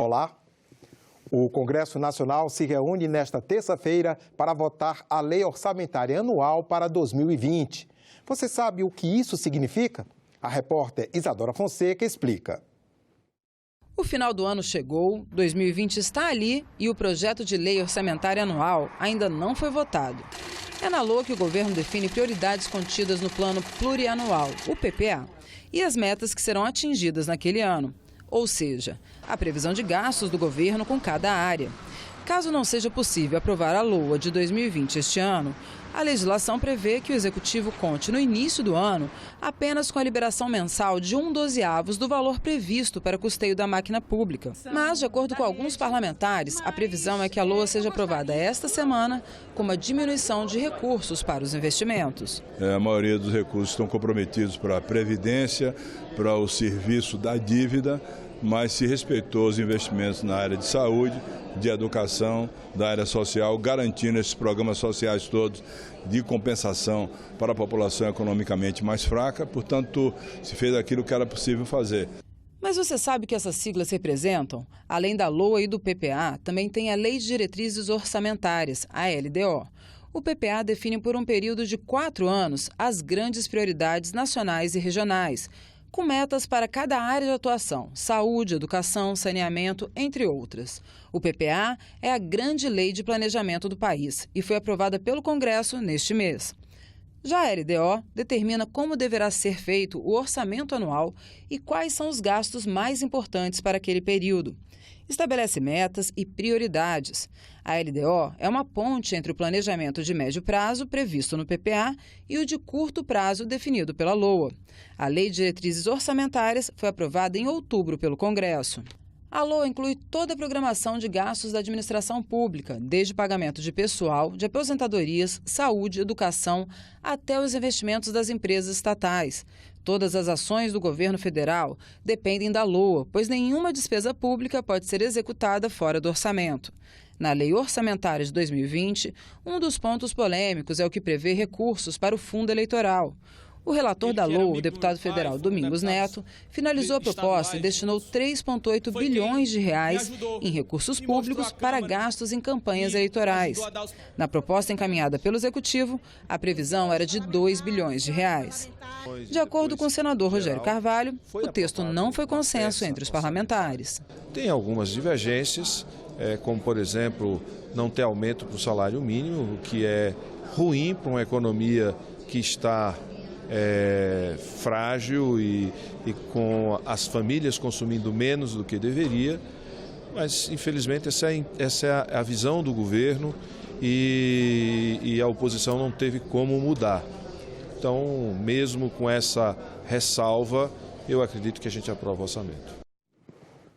Olá. O Congresso Nacional se reúne nesta terça-feira para votar a Lei Orçamentária Anual para 2020. Você sabe o que isso significa? A repórter Isadora Fonseca explica. O final do ano chegou, 2020 está ali e o projeto de lei orçamentária anual ainda não foi votado. É na LOA que o governo define prioridades contidas no Plano Plurianual, o PPA, e as metas que serão atingidas naquele ano. Ou seja, a previsão de gastos do governo com cada área. Caso não seja possível aprovar a LOA de 2020 este ano, a legislação prevê que o Executivo conte no início do ano apenas com a liberação mensal de 1/12 do valor previsto para custeio da máquina pública. Mas, de acordo com alguns parlamentares, a previsão é que a LOA seja aprovada esta semana com uma diminuição de recursos para os investimentos. A maioria dos recursos estão comprometidos para a Previdência, para o serviço da dívida, mas se respeitou os investimentos na área de saúde, de educação, da área social, garantindo esses programas sociais todos de compensação para a população economicamente mais fraca. Portanto, se fez aquilo que era possível fazer. Mas você sabe o que essas siglas representam? Além da LOA e do PPA, também tem a Lei de Diretrizes Orçamentárias, a LDO. O PPA define por um período de 4 anos as grandes prioridades nacionais e regionais, com metas para cada área de atuação, saúde, educação, saneamento, entre outras. O PPA é a grande lei de planejamento do país e foi aprovada pelo Congresso neste mês. Já a LDO determina como deverá ser feito o orçamento anual e quais são os gastos mais importantes para aquele período. Estabelece metas e prioridades. A LDO é uma ponte entre o planejamento de médio prazo previsto no PPA e o de curto prazo definido pela LOA. A Lei de Diretrizes Orçamentárias foi aprovada em outubro pelo Congresso. A LOA inclui toda a programação de gastos da administração pública, desde pagamento de pessoal, de aposentadorias, saúde, educação, até os investimentos das empresas estatais. Todas as ações do governo federal dependem da LOA, pois nenhuma despesa pública pode ser executada fora do orçamento. Na Lei Orçamentária de 2020, um dos pontos polêmicos é o que prevê recursos para o fundo eleitoral. O relator da LOA, o deputado federal Domingos Neto, finalizou a proposta e destinou 3,8 bilhões de reais em recursos públicos para gastos em campanhas eleitorais. Na proposta encaminhada pelo Executivo, a previsão era de 2 bilhões de reais. De acordo com o senador Rogério Carvalho, o texto não foi consenso entre os parlamentares. Tem algumas divergências, como, por exemplo, não ter aumento para o salário mínimo, o que é ruim para uma economia que está frágil e com as famílias consumindo menos do que deveria, mas infelizmente essa é a visão do governo e a oposição não teve como mudar. Então, mesmo com essa ressalva, eu acredito que a gente aprova o orçamento.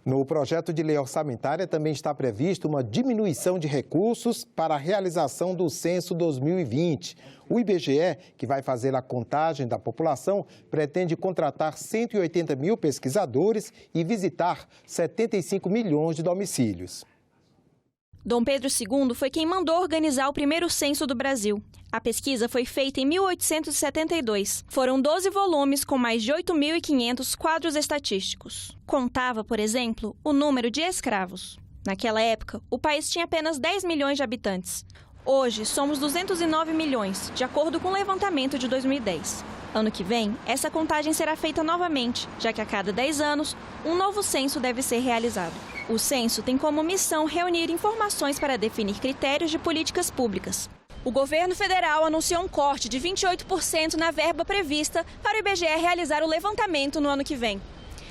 No projeto de lei orçamentária também está prevista uma diminuição de recursos para a realização do Censo 2020. O IBGE, que vai fazer a contagem da população, pretende contratar 180 mil pesquisadores e visitar 75 milhões de domicílios. Dom Pedro II foi quem mandou organizar o primeiro censo do Brasil. A pesquisa foi feita em 1872. Foram 12 volumes com mais de 8.500 quadros estatísticos. Contava, por exemplo, o número de escravos. Naquela época, o país tinha apenas 10 milhões de habitantes. Hoje, somos 209 milhões, de acordo com o levantamento de 2010. Ano que vem, essa contagem será feita novamente, já que a cada 10 anos, um novo censo deve ser realizado. O censo tem como missão reunir informações para definir critérios de políticas públicas. O governo federal anunciou um corte de 28% na verba prevista para o IBGE realizar o levantamento no ano que vem.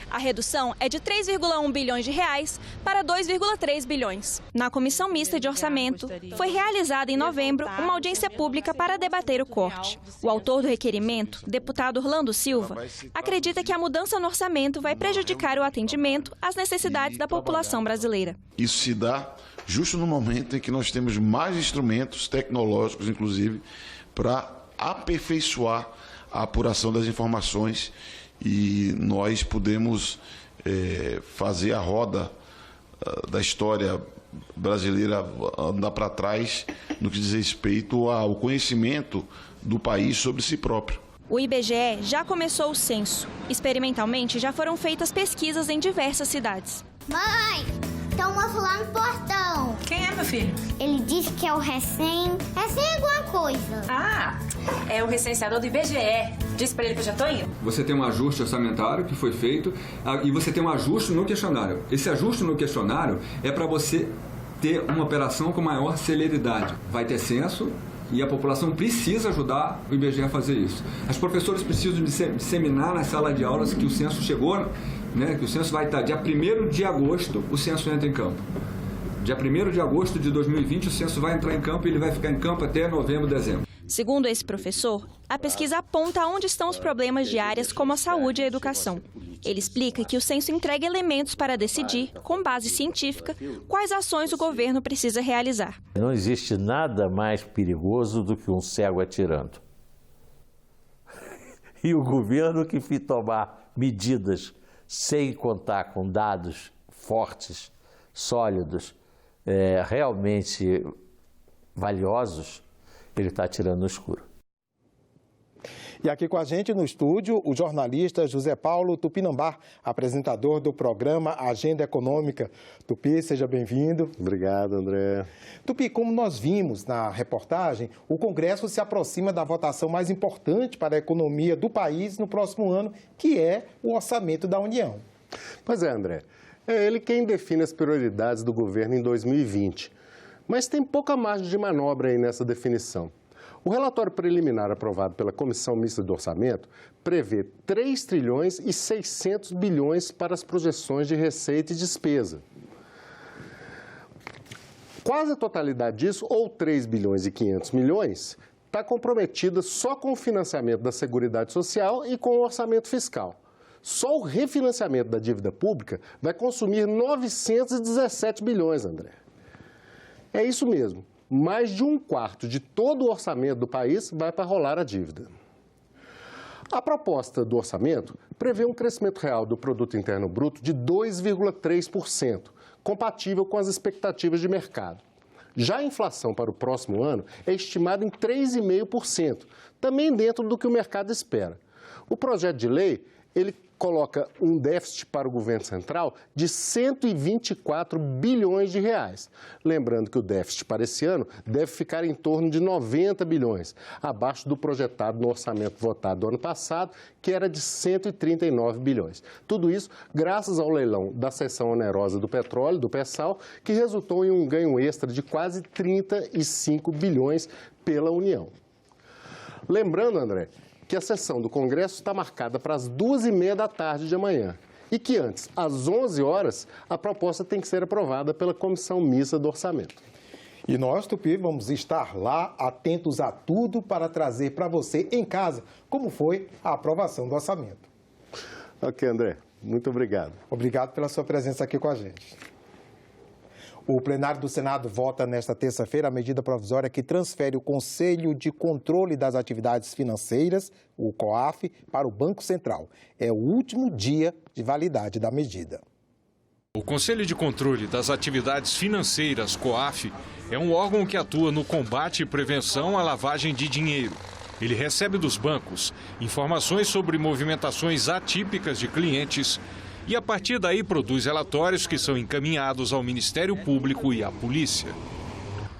A redução é de 3,1 bilhões de reais para 2,3 bilhões. Na Comissão Mista de Orçamento, foi realizada em novembro uma audiência pública para debater o corte. O autor do requerimento, deputado Orlando Silva, acredita que a mudança no orçamento vai prejudicar o atendimento às necessidades da população brasileira. Isso se dá justo no momento em que nós temos mais instrumentos tecnológicos, inclusive, para aperfeiçoar a apuração das informações e nós podemos fazer a roda da história brasileira andar para trás no que diz respeito ao conhecimento do país sobre si próprio. O IBGE já começou o censo. Experimentalmente, já foram feitas pesquisas em diversas cidades. Mãe! Tem um moço lá no portão. Quem é, meu filho? Ele disse que é o recém alguma coisa. Ah, é o recenseador do IBGE. Disse pra ele que eu já tô indo. Você tem um ajuste orçamentário que foi feito e você tem um ajuste no questionário. Esse ajuste no questionário é para você ter uma operação com maior celeridade. Vai ter censo e a população precisa ajudar o IBGE a fazer isso. As professoras precisam disseminar na sala de aulas que o censo chegou, né, que o censo vai estar dia 1º de agosto, o censo entra em campo. Dia 1º de agosto de 2020, o censo vai entrar em campo e ele vai ficar em campo até novembro, dezembro. Segundo esse professor, a pesquisa aponta onde estão os problemas de áreas como a saúde e a educação. Ele explica que o censo entrega elementos para decidir, com base científica, quais ações o governo precisa realizar. Não existe nada mais perigoso do que um cego atirando. E o governo que tomar medidas sem contar com dados fortes, sólidos, realmente valiosos, ele está atirando no escuro. E aqui com a gente no estúdio, o jornalista José Paulo Tupinambá, apresentador do programa Agenda Econômica. Tupi, seja bem-vindo. Obrigado, André. Tupi, como nós vimos na reportagem, o Congresso se aproxima da votação mais importante para a economia do país no próximo ano, que é o Orçamento da União. Pois é, André. É ele quem define as prioridades do governo em 2020. Mas tem pouca margem de manobra aí nessa definição. O relatório preliminar aprovado pela Comissão Mista do Orçamento prevê 3 trilhões e 600 bilhões para as projeções de receita e despesa. Quase a totalidade disso, ou 3 bilhões e 500 milhões, está comprometida só com o financiamento da Seguridade Social e com o orçamento fiscal. Só o refinanciamento da dívida pública vai consumir 917 bilhões, André. É isso mesmo. Mais de 1/4 de todo o orçamento do país vai para rolar a dívida. A proposta do orçamento prevê um crescimento real do Produto Interno Bruto de 2,3%, compatível com as expectativas de mercado. Já a inflação para o próximo ano é estimada em 3,5%, também dentro do que o mercado espera. O projeto de lei, ele coloca um déficit para o governo central de 124 bilhões de reais. Lembrando que o déficit para esse ano deve ficar em torno de 90 bilhões, abaixo do projetado no orçamento votado do ano passado, que era de 139 bilhões. Tudo isso graças ao leilão da seção onerosa do petróleo, do pré-sal, que resultou em um ganho extra de quase 35 bilhões pela União. Lembrando, André, que a sessão do Congresso está marcada para as 2h30 da tarde de amanhã e que antes, às 11 horas, a proposta tem que ser aprovada pela Comissão Mista do Orçamento. E nós, Tupi, vamos estar lá atentos a tudo para trazer para você em casa como foi a aprovação do orçamento. Ok, André. Muito obrigado. Obrigado pela sua presença aqui com a gente. O plenário do Senado vota nesta terça-feira a medida provisória que transfere o Conselho de Controle das Atividades Financeiras, o COAF, para o Banco Central. É o último dia de validade da medida. O Conselho de Controle das Atividades Financeiras, COAF, é um órgão que atua no combate e prevenção à lavagem de dinheiro. Ele recebe dos bancos informações sobre movimentações atípicas de clientes e, a partir daí, produz relatórios que são encaminhados ao Ministério Público e à polícia.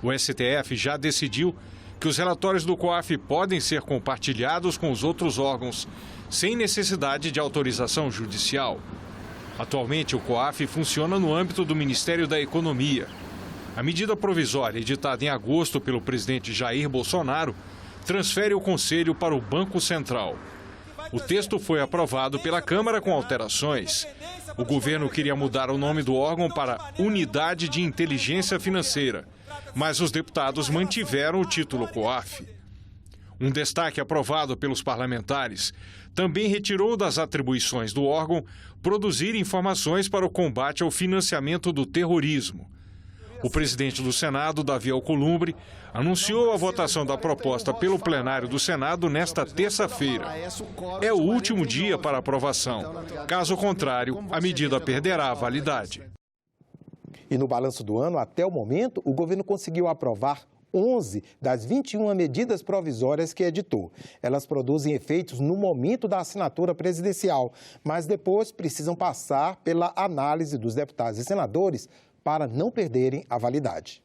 O STF já decidiu que os relatórios do COAF podem ser compartilhados com os outros órgãos, sem necessidade de autorização judicial. Atualmente, o COAF funciona no âmbito do Ministério da Economia. A medida provisória, editada em agosto pelo presidente Jair Bolsonaro, transfere o Conselho para o Banco Central. O texto foi aprovado pela Câmara com alterações. O governo queria mudar o nome do órgão para Unidade de Inteligência Financeira, mas os deputados mantiveram o título COAF. Um destaque aprovado pelos parlamentares também retirou das atribuições do órgão produzir informações para o combate ao financiamento do terrorismo. O presidente do Senado, Davi Alcolumbre, anunciou a votação da proposta pelo plenário do Senado nesta terça-feira. É o último dia para aprovação. Caso contrário, a medida perderá a validade. E no balanço do ano, até o momento, o governo conseguiu aprovar 11 das 21 medidas provisórias que editou. Elas produzem efeitos no momento da assinatura presidencial, mas depois precisam passar pela análise dos deputados e senadores para não perderem a validade.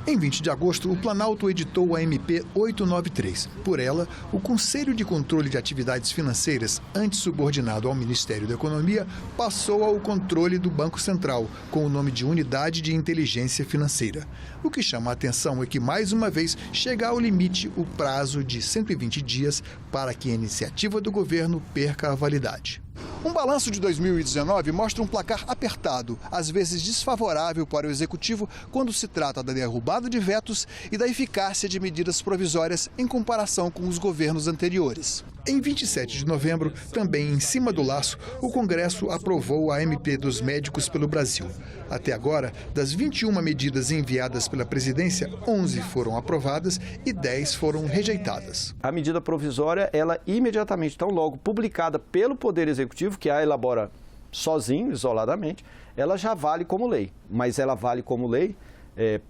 Em 20 de agosto, o Planalto editou a MP 893. Por ela, o Conselho de Controle de Atividades Financeiras, antes subordinado ao Ministério da Economia, passou ao controle do Banco Central, com o nome de Unidade de Inteligência Financeira. O que chama a atenção é que, mais uma vez, chega ao limite o prazo de 120 dias para que a iniciativa do governo perca a validade. Um balanço de 2019 mostra um placar apertado, às vezes desfavorável para o Executivo quando se trata da derrubada de vetos e da eficácia de medidas provisórias em comparação com os governos anteriores. Em 27 de novembro, também em cima do laço, o Congresso aprovou a MP dos médicos pelo Brasil. Até agora, das 21 medidas enviadas pela presidência, 11 foram aprovadas e 10 foram rejeitadas. A medida provisória, ela imediatamente, tão logo publicada pelo Poder Executivo, que a elabora sozinho, isoladamente, ela já vale como lei. Mas ela vale como lei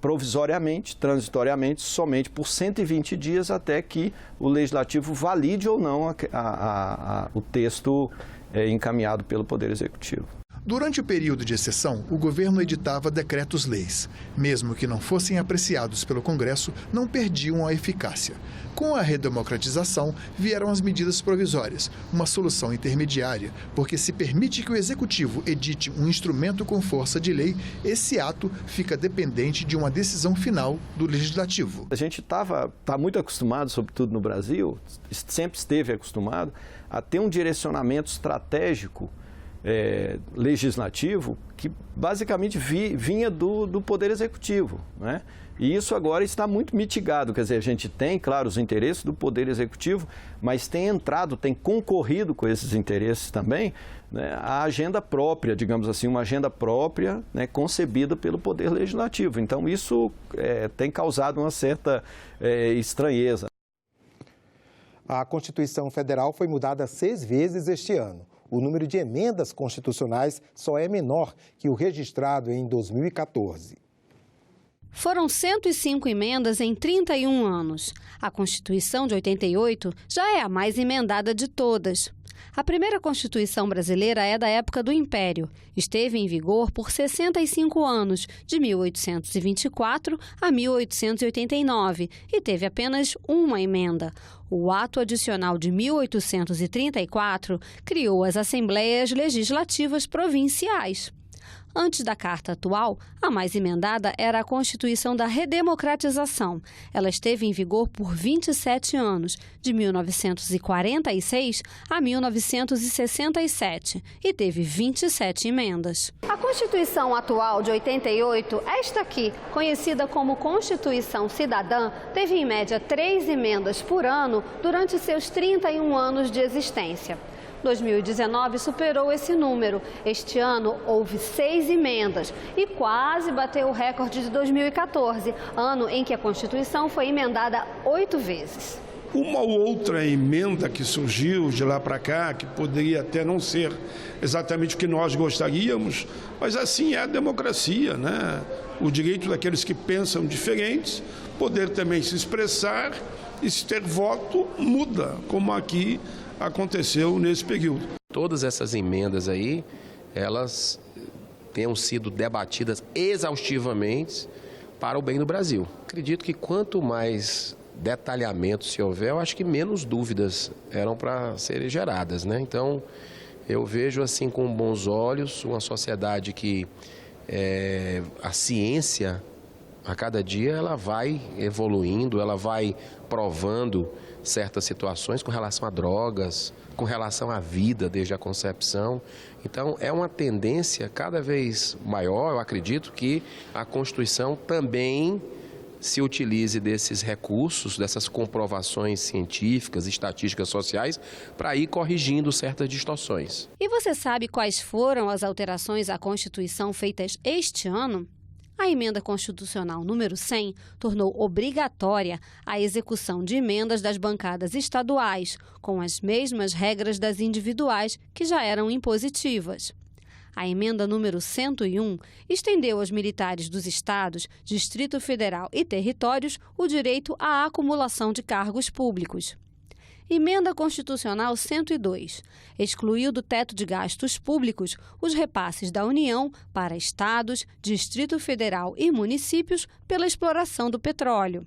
provisoriamente, transitoriamente, somente por 120 dias até que o Legislativo valide ou não o texto encaminhado pelo Poder Executivo. Durante o período de exceção, o governo editava decretos-leis. Mesmo que não fossem apreciados pelo Congresso, não perdiam a eficácia. Com a redemocratização, vieram as medidas provisórias, uma solução intermediária, porque se permite que o Executivo edite um instrumento com força de lei, esse ato fica dependente de uma decisão final do Legislativo. A gente está muito acostumado, sobretudo no Brasil, sempre esteve acostumado a ter um direcionamento estratégico legislativo que basicamente vinha do Poder Executivo, né? E isso agora está muito mitigado, quer dizer, a gente tem, claro, os interesses do Poder Executivo, mas tem concorrido com esses interesses também, né, a agenda própria, digamos assim, uma agenda própria, né, concebida pelo Poder Legislativo. Então isso tem causado uma certa estranheza. A Constituição Federal foi mudada 6 vezes este ano. O número de emendas constitucionais só é menor que o registrado em 2014. Foram 105 emendas em 31 anos. A Constituição de 88 já é a mais emendada de todas. A primeira Constituição brasileira é da época do Império. Esteve em vigor por 65 anos, de 1824 a 1889, e teve apenas uma emenda. O Ato Adicional de 1834 criou as Assembleias Legislativas Provinciais. Antes da Carta atual, a mais emendada era a Constituição da Redemocratização. Ela esteve em vigor por 27 anos, de 1946 a 1967, e teve 27 emendas. A Constituição atual de 88, esta aqui, conhecida como Constituição Cidadã, teve em média 3 emendas por ano durante seus 31 anos de existência. 2019 superou esse número. Este ano houve 6 emendas e quase bateu o recorde de 2014, ano em que a Constituição foi emendada 8 vezes. Uma ou outra emenda que surgiu de lá para cá, que poderia até não ser exatamente o que nós gostaríamos, mas assim é a democracia, né? O direito daqueles que pensam diferentes, poder também se expressar e se ter voto muda, como aqui aconteceu nesse período. Todas essas emendas aí, elas tenham sido debatidas exaustivamente para o bem do Brasil. Acredito que quanto mais detalhamento se houver, eu acho que menos dúvidas eram para serem geradas, né? Então, eu vejo assim com bons olhos uma sociedade que a ciência, a cada dia, ela vai evoluindo, ela vai provando certas situações com relação a drogas, com relação à vida desde a concepção. Então, é uma tendência cada vez maior, eu acredito, que a Constituição também se utilize desses recursos, dessas comprovações científicas, estatísticas sociais, para ir corrigindo certas distorções. E você sabe quais foram as alterações à Constituição feitas este ano? A Emenda Constitucional número 100 tornou obrigatória a execução de emendas das bancadas estaduais, com as mesmas regras das individuais que já eram impositivas. A emenda número 101 estendeu aos militares dos estados, Distrito Federal e territórios o direito à acumulação de cargos públicos. Emenda Constitucional 102 excluiu do teto de gastos públicos os repasses da União para estados, Distrito Federal e municípios pela exploração do petróleo.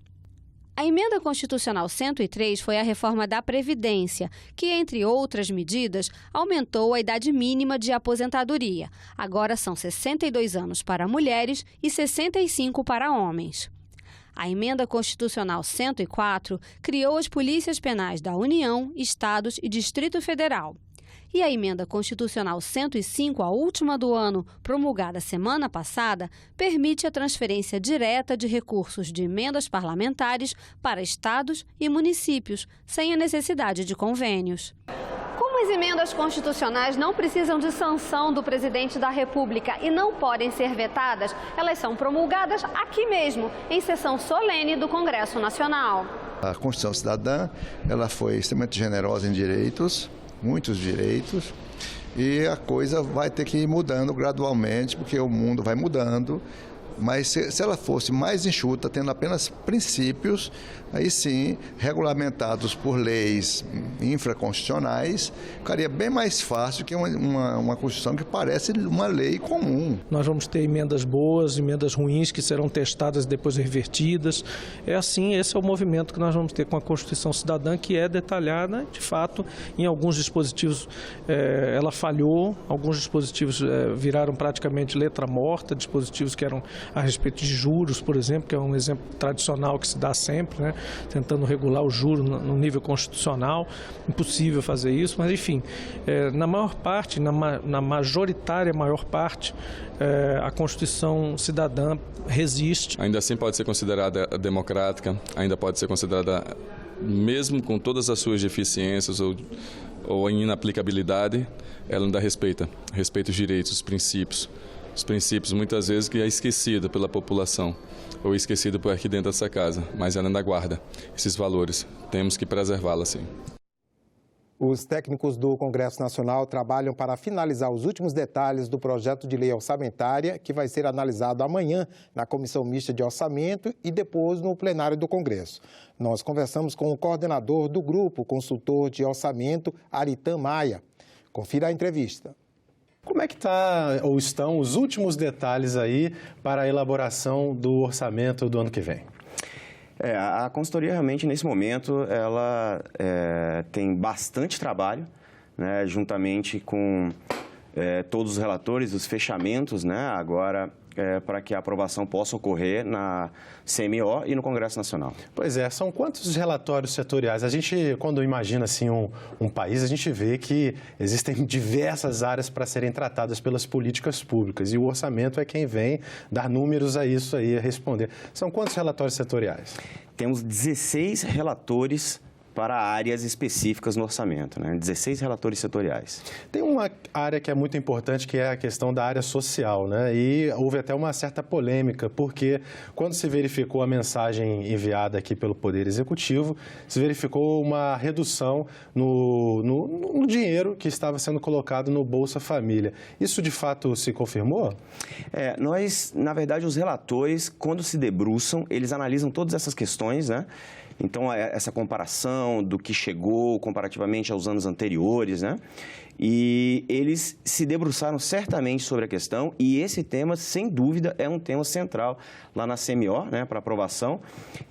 A Emenda Constitucional 103 foi a reforma da Previdência, que, entre outras medidas, aumentou a idade mínima de aposentadoria. Agora são 62 anos para mulheres e 65 para homens. A Emenda Constitucional 104 criou as Polícias Penais da União, Estados e Distrito Federal. E a Emenda Constitucional 105, a última do ano, promulgada semana passada, permite a transferência direta de recursos de emendas parlamentares para estados e municípios, sem a necessidade de convênios. Como as emendas constitucionais não precisam de sanção do presidente da República e não podem ser vetadas, elas são promulgadas aqui mesmo, em sessão solene do Congresso Nacional. A Constituição Cidadã, ela foi extremamente generosa em direitos, muitos direitos, e a coisa vai ter que ir mudando gradualmente, porque o mundo vai mudando. Mas se ela fosse mais enxuta, tendo apenas princípios, aí sim, regulamentados por leis infraconstitucionais, ficaria bem mais fácil que uma Constituição que parece uma lei comum. Nós vamos ter emendas boas, emendas ruins que serão testadas e depois revertidas. É assim, esse é o movimento que nós vamos ter com a Constituição Cidadã, que é detalhada, de fato, em alguns dispositivos ela falhou, alguns dispositivos viraram praticamente letra morta, dispositivos que eram a respeito de juros, por exemplo, que é um exemplo tradicional que se dá sempre, né? Tentando regular o juro no nível constitucional. Impossível fazer isso, mas enfim, na maior parte, na majoritária maior parte, a Constituição Cidadã resiste. Ainda assim pode ser considerada democrática, ainda pode ser considerada, mesmo com todas as suas deficiências ou inaplicabilidade, ela ainda respeita os direitos, os princípios muitas vezes que é esquecida pela população ou esquecida por aqui dentro dessa casa, mas ela ainda guarda esses valores. Temos que preservá-la, sim. Os técnicos do Congresso Nacional trabalham para finalizar os últimos detalhes do projeto de lei orçamentária, que vai ser analisado amanhã na Comissão Mista de Orçamento e depois no plenário do Congresso. Nós conversamos com o coordenador do grupo, o consultor de orçamento, Aritan Maia. Confira a entrevista. Como é que estão os últimos detalhes aí para a elaboração do orçamento do ano que vem? A consultoria realmente, nesse momento, ela tem bastante trabalho, né, juntamente com todos os relatores, os fechamentos, né, agora para que a aprovação possa ocorrer na CMO e no Congresso Nacional. Pois é, são quantos relatórios setoriais? A gente, quando imagina assim, um país, a gente vê que existem diversas áreas para serem tratadas pelas políticas públicas e o orçamento é quem vem dar números a isso aí, a responder. São quantos relatórios setoriais? Temos 16 relatores para áreas específicas no orçamento, né? 16 relatores setoriais. Tem uma área que é muito importante, que é a questão da área social, né? E houve até uma certa polêmica, porque quando se verificou a mensagem enviada aqui pelo Poder Executivo, se verificou uma redução no dinheiro que estava sendo colocado no Bolsa Família. Isso, de fato, se confirmou? Na verdade, os relatores, quando se debruçam, eles analisam todas essas questões, né? Então, essa comparação do que chegou comparativamente aos anos anteriores, né? E eles se debruçaram certamente sobre a questão e esse tema, sem dúvida, é um tema central lá na CMO, né, para aprovação.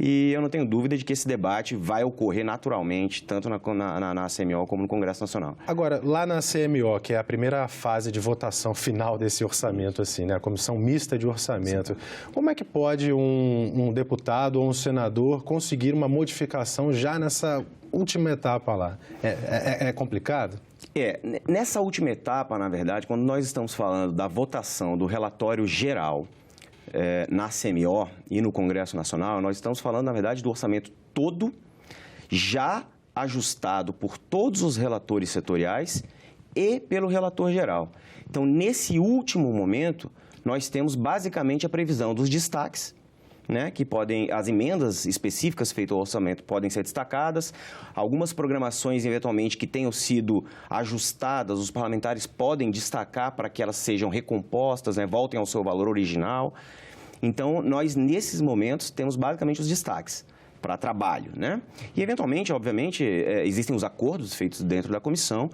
E eu não tenho dúvida de que esse debate vai ocorrer naturalmente, tanto na CMO como no Congresso Nacional. Agora, lá na CMO, que é a primeira fase de votação final desse orçamento, assim, né, a Comissão Mista de Orçamento, como é que pode um deputado ou um senador conseguir uma modificação já nessa última etapa lá? É complicado? Nessa última etapa, na verdade, quando nós estamos falando da votação do relatório geral na CMO e no Congresso Nacional, nós estamos falando, na verdade, do orçamento todo já ajustado por todos os relatores setoriais e pelo relator geral. Então, nesse último momento, nós temos basicamente a previsão dos destaques, né, que as emendas específicas feitas ao orçamento podem ser destacadas, algumas programações, eventualmente, que tenham sido ajustadas, os parlamentares podem destacar para que elas sejam recompostas, né, voltem ao seu valor original. Então, nós, nesses momentos, temos basicamente os destaques. para trabalho, né? E, eventualmente, obviamente, existem os acordos feitos dentro da comissão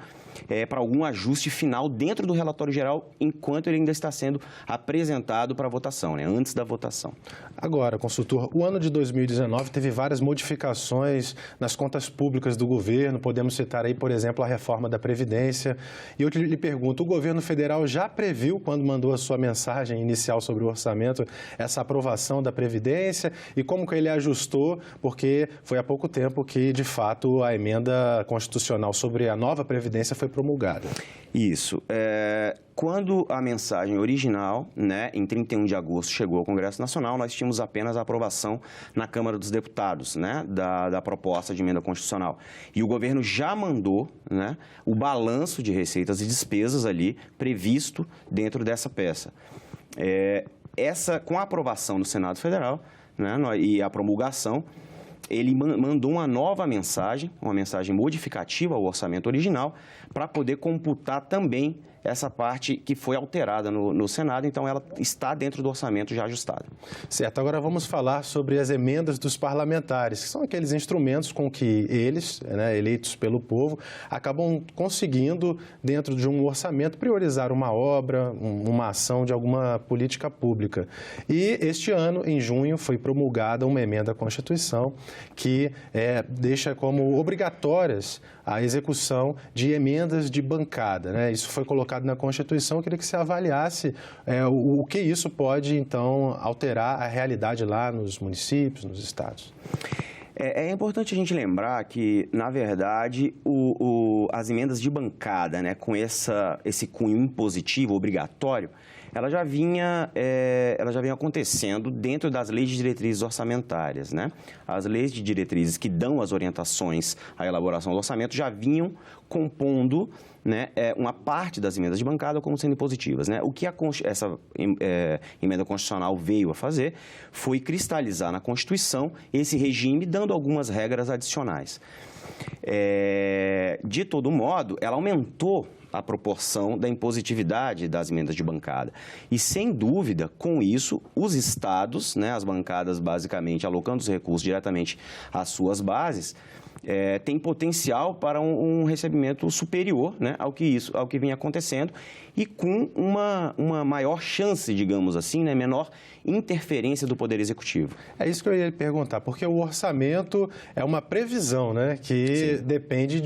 para algum ajuste final dentro do relatório geral, enquanto ele ainda está sendo apresentado para votação, né? Antes da votação. Agora, consultor, o ano de 2019 teve várias modificações nas contas públicas do governo. Podemos citar aí, por exemplo, a reforma da Previdência. E eu lhe pergunto, o governo federal já previu, quando mandou a sua mensagem inicial sobre o orçamento, essa aprovação da Previdência? E como que ele ajustou? Porque foi há pouco tempo que, de fato, a emenda constitucional sobre a nova Previdência foi promulgada. Isso. Quando a mensagem original, né, em 31 de agosto, chegou ao Congresso Nacional, nós tínhamos apenas a aprovação na Câmara dos Deputados, né, da proposta de emenda constitucional. E o governo já mandou, né, o balanço de receitas e despesas ali previsto dentro dessa peça. Com a aprovação no Senado Federal, né, e a promulgação, ele mandou uma nova mensagem, uma mensagem modificativa ao orçamento original, para poder computar também essa parte que foi alterada no Senado, então ela está dentro do orçamento já ajustado. Certo, agora vamos falar sobre as emendas dos parlamentares, que são aqueles instrumentos com que eles, né, eleitos pelo povo, acabam conseguindo, dentro de um orçamento, priorizar uma obra, uma ação de alguma política pública. E este ano, em junho, foi promulgada uma emenda à Constituição que deixa como obrigatórias a execução de emendas de bancada, né? Isso foi colocado na Constituição. Eu queria que você avaliasse o que isso pode, então, alterar a realidade lá nos municípios, nos estados. É importante a gente lembrar que, na verdade, as emendas de bancada, né, com esse cunho impositivo obrigatório, ela já vinha acontecendo dentro das leis de diretrizes orçamentárias, né? As leis de diretrizes que dão as orientações à elaboração do orçamento já vinham compondo, né, uma parte das emendas de bancada como sendo impositivas, né? O que essa emenda constitucional veio a fazer foi cristalizar na Constituição esse regime, dando algumas regras adicionais. De todo modo, ela aumentou a proporção da impositividade das emendas de bancada. E, sem dúvida, com isso, os estados, né, as bancadas basicamente alocando os recursos diretamente às suas bases, têm potencial para um recebimento superior, né, ao que vem acontecendo e com uma maior chance, digamos assim, né, menor interferência do Poder Executivo. É isso que eu ia lhe perguntar, porque o orçamento é uma previsão, né, que Sim. depende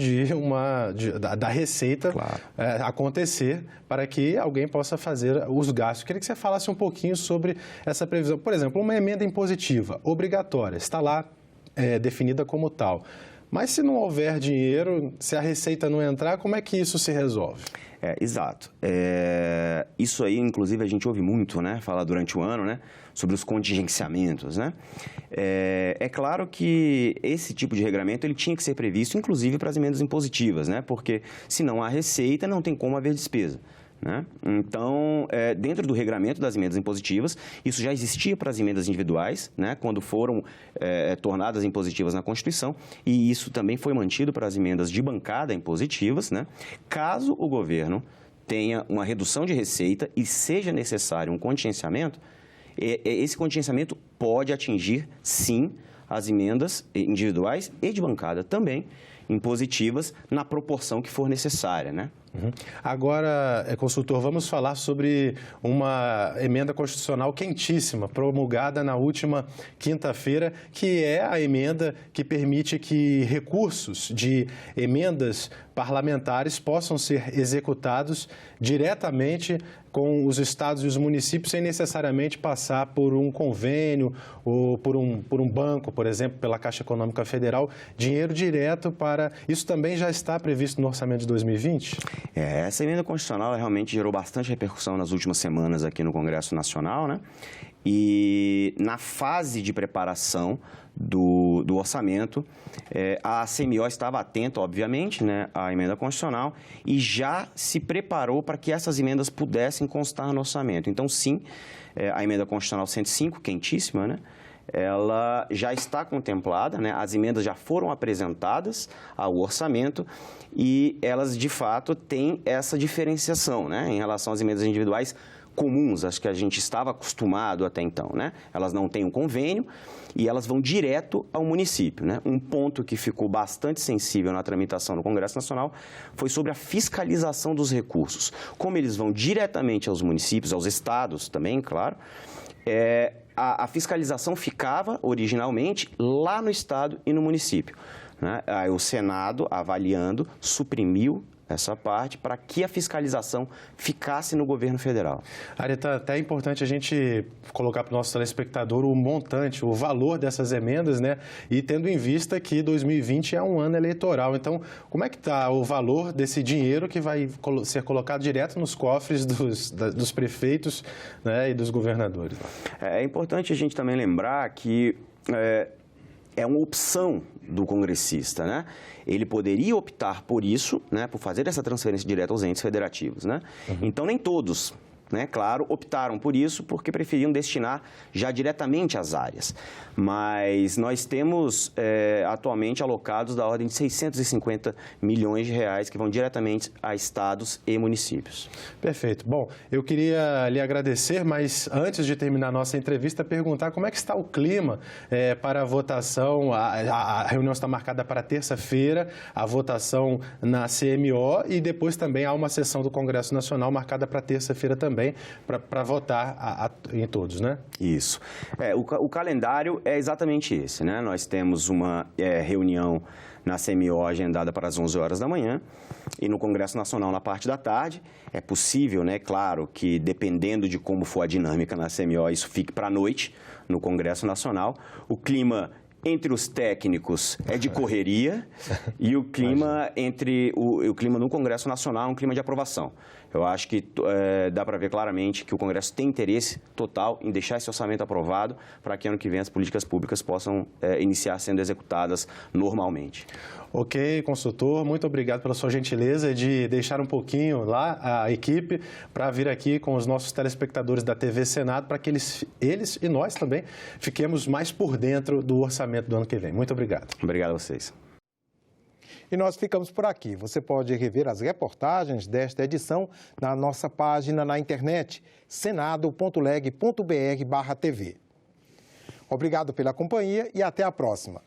da receita acontecer para que alguém possa fazer os gastos. Eu queria que você falasse um pouquinho sobre essa previsão. Por exemplo, uma emenda impositiva obrigatória, está lá definida como tal. Mas se não houver dinheiro, se a receita não entrar, como é que isso se resolve? Exato. Isso aí, inclusive, a gente ouve muito, né, falar durante o ano, né, sobre os contingenciamentos, né? É claro que esse tipo de regramento ele tinha que ser previsto, inclusive, para as emendas impositivas, né? Porque se não há receita, não tem como haver despesa. Né? Então, dentro do regramento das emendas impositivas, isso já existia para as emendas individuais, né? Quando foram tornadas impositivas na Constituição, e isso também foi mantido para as emendas de bancada impositivas, né? Caso o governo tenha uma redução de receita e seja necessário um contingenciamento, esse contingenciamento pode atingir, sim, as emendas individuais e de bancada também, impositivas, na proporção que for necessária, né? Agora, consultor, vamos falar sobre uma emenda constitucional quentíssima, promulgada na última quinta-feira, que é a emenda que permite que recursos de emendas parlamentares possam ser executados diretamente com os estados e os municípios, sem necessariamente passar por um convênio ou por um banco, por exemplo, pela Caixa Econômica Federal, dinheiro direto para... Isso também já está previsto no orçamento de 2020? Essa emenda constitucional realmente gerou bastante repercussão nas últimas semanas aqui no Congresso Nacional, né? E na fase de preparação do orçamento, a CMO estava atenta, obviamente, né, à emenda constitucional e já se preparou para que essas emendas pudessem constar no orçamento. Então, sim, a emenda constitucional 105, quentíssima, né? Ela já está contemplada, né? As emendas já foram apresentadas ao orçamento e elas, de fato, têm essa diferenciação, né, em relação às emendas individuais, comuns, as que a gente estava acostumado até então, né? Elas não têm um convênio e elas vão direto ao município, né? Um ponto que ficou bastante sensível na tramitação no Congresso Nacional foi sobre a fiscalização dos recursos. Como eles vão diretamente aos municípios, aos estados também, claro, a fiscalização ficava originalmente lá no estado e no município, né? Aí o Senado, avaliando, suprimiu essa parte para que a fiscalização ficasse no governo federal. Areta, até é importante a gente colocar para o nosso telespectador o montante, o valor dessas emendas, né? E tendo em vista que 2020 é um ano eleitoral. Então, como é que está o valor desse dinheiro que vai ser colocado direto nos cofres dos prefeitos, né, e dos governadores? É importante a gente também lembrar que é uma opção do congressista, né? Ele poderia optar por isso, né, por fazer essa transferência direta aos entes federativos, né? Então, nem todos, né, claro, optaram por isso porque preferiam destinar já diretamente às áreas. Mas nós temos atualmente alocados da ordem de 650 milhões de reais que vão diretamente a estados e municípios. Perfeito. Bom, eu queria lhe agradecer, mas antes de terminar a nossa entrevista, perguntar como é que está o clima para a votação. A reunião está marcada para terça-feira, a votação na CMO e depois também há uma sessão do Congresso Nacional marcada para terça-feira também, para votar em todos, né? Isso. O calendário é exatamente esse, né? Nós temos uma reunião na CMO agendada para as 11 horas da manhã e no Congresso Nacional na parte da tarde. É possível, né? Claro que dependendo de como for a dinâmica na CMO, isso fique para a noite no Congresso Nacional. O clima entre os técnicos é de correria e o clima o clima no Congresso Nacional é um clima de aprovação. Eu acho que dá para ver claramente que o Congresso tem interesse total em deixar esse orçamento aprovado para que ano que vem as políticas públicas possam iniciar sendo executadas normalmente. Ok, consultor, muito obrigado pela sua gentileza de deixar um pouquinho lá a equipe para vir aqui com os nossos telespectadores da TV Senado para que eles e nós também fiquemos mais por dentro do orçamento do ano que vem. Muito obrigado. Obrigado a vocês. E nós ficamos por aqui. Você pode rever as reportagens desta edição na nossa página na internet, senado.leg.br/tv. Obrigado pela companhia e até a próxima.